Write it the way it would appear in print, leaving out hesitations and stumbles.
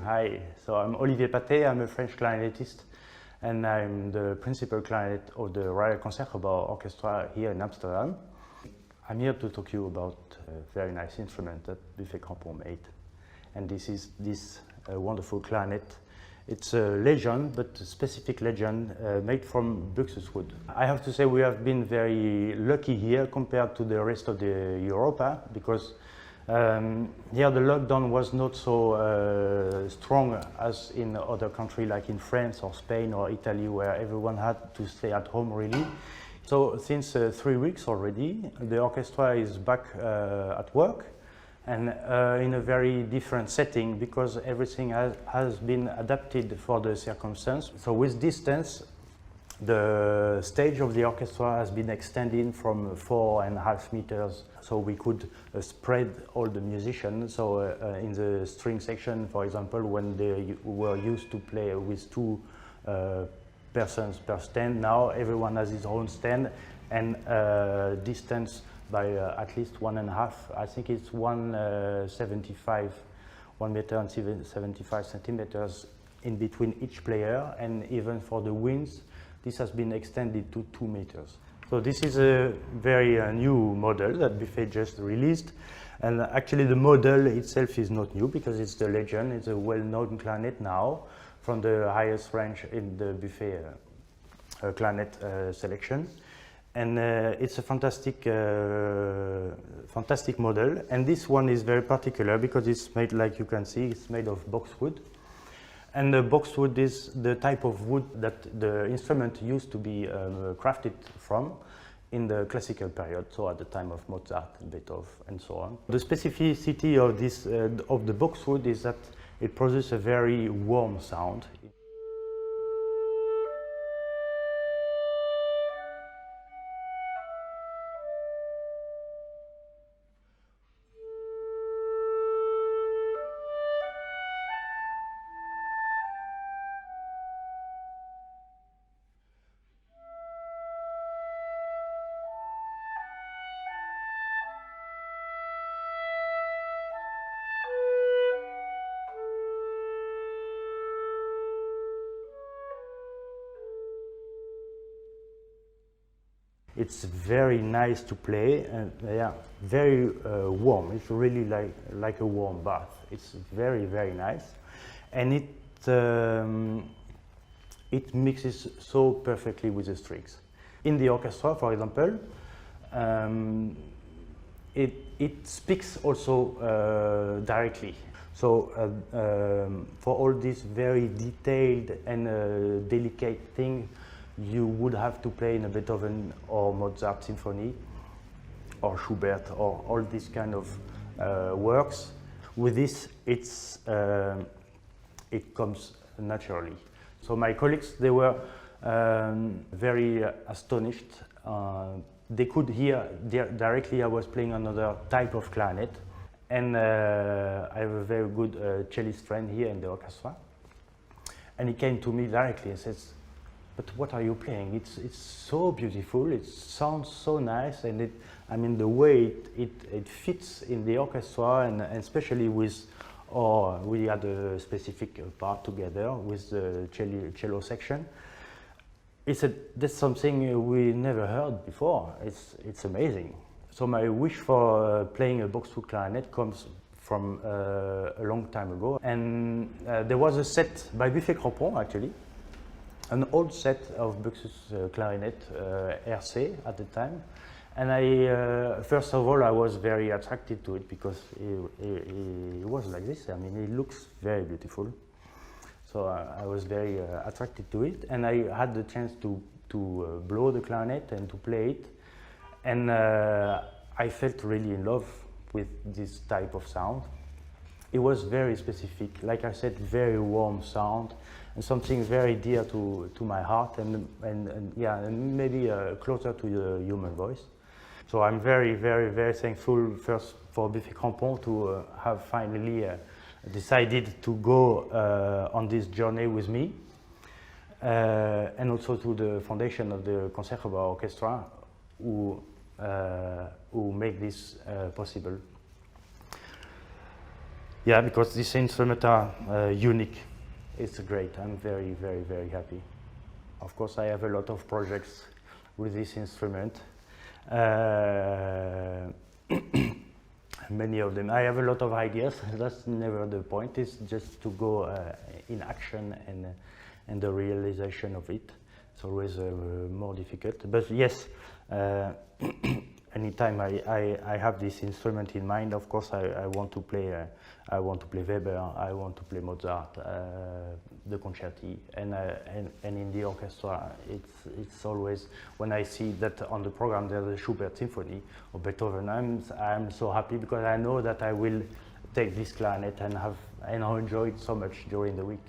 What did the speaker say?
Hi. So I'm Olivier Paté. I'm a French clarinetist, and I'm the principal clarinet of the Royal Concertgebouw Orchestra here in Amsterdam. I'm here to talk to you about a very nice instrument that Bill Crampon made, and this is this wonderful clarinet. It's a legend, but a specific legend made from Buxus wood. I have to say we have been very lucky here compared to the rest of the Europa, because here the lockdown was not so strong as in other countries like in France or Spain or Italy, where everyone had to stay at home really. So since 3 weeks already, the orchestra is back at work, and in a very different setting, because everything has been adapted for the circumstance. So with distance, the stage of the orchestra has been extended from 4.5 meters, so we could spread all the musicians. So in the string section, for example, when they were used to play with 2 persons per stand, now everyone has his own stand, and distance by at least 1.5. I think it's 1.75, 1 meter and 75 centimeters in between each player, and even for the winds, this has been extended to 2 meters. So this is a very new model that Buffet just released, and actually the model itself is not new because it's the legend. It's a well-known clarinet now from the highest range in the Buffet clarinet selection. And it's a fantastic model, and this one is very particular because it's made, like you can see, it's made of boxwood. And the boxwood is the type of wood that the instrument used to be crafted from in the classical period, so at the time of Mozart and Beethoven and so on. The specificity of this of the boxwood is that it produces a very warm sound. It's very nice to play, and very warm. It's really like a warm bath. It's very, very nice, and it mixes so perfectly with the strings. In the orchestra, for example, it speaks also directly. So for all this very detailed and delicate thing, you would have to play in a Beethoven or Mozart symphony or Schubert or all these kind of works. With this, it comes naturally. So my colleagues, they were very astonished. They could hear directly I was playing another type of clarinet, and I have a very good cellist friend here in the orchestra, and he came to me directly and says, "But what are you playing? It's so beautiful. It sounds so nice, and I mean the way it fits in the orchestra, and especially with, we had a specific part together with the cello section." He said, "That's something we never heard before. It's amazing." So my wish for playing a boxwood clarinet comes from a long time ago, and there was a set by Bill Crampon actually. An old set of Buxus clarinet, RC at the time, and first of all I was very attracted to it because it was like this. I mean, it looks very beautiful, so I was very attracted to it, and I had the chance to blow the clarinet and to play it, and I felt really in love with this type of sound. It was very specific, like I said, very warm sound, and something very dear to my heart, and maybe closer to the human voice. So I'm very, very, very thankful first for Bill Crampon to have finally decided to go on this journey with me, and also to the foundation of the Concertgebouw Orchestra, who make this possible. Yeah, because these instruments are unique. It's great. I'm very, very, very happy. Of course, I have a lot of projects with this instrument. Many of them. I have a lot of ideas. That's never the point. It's just to go in action and the realization of it. It's always more difficult. But yes, anytime I have this instrument in mind, of course I want to play. I want to play Weber. I want to play Mozart, the concerti, and in the orchestra, it's always when I see that on the program there's a Schubert symphony or Beethoven. I'm so happy because I know that I will take this clarinet and enjoy it so much during the week.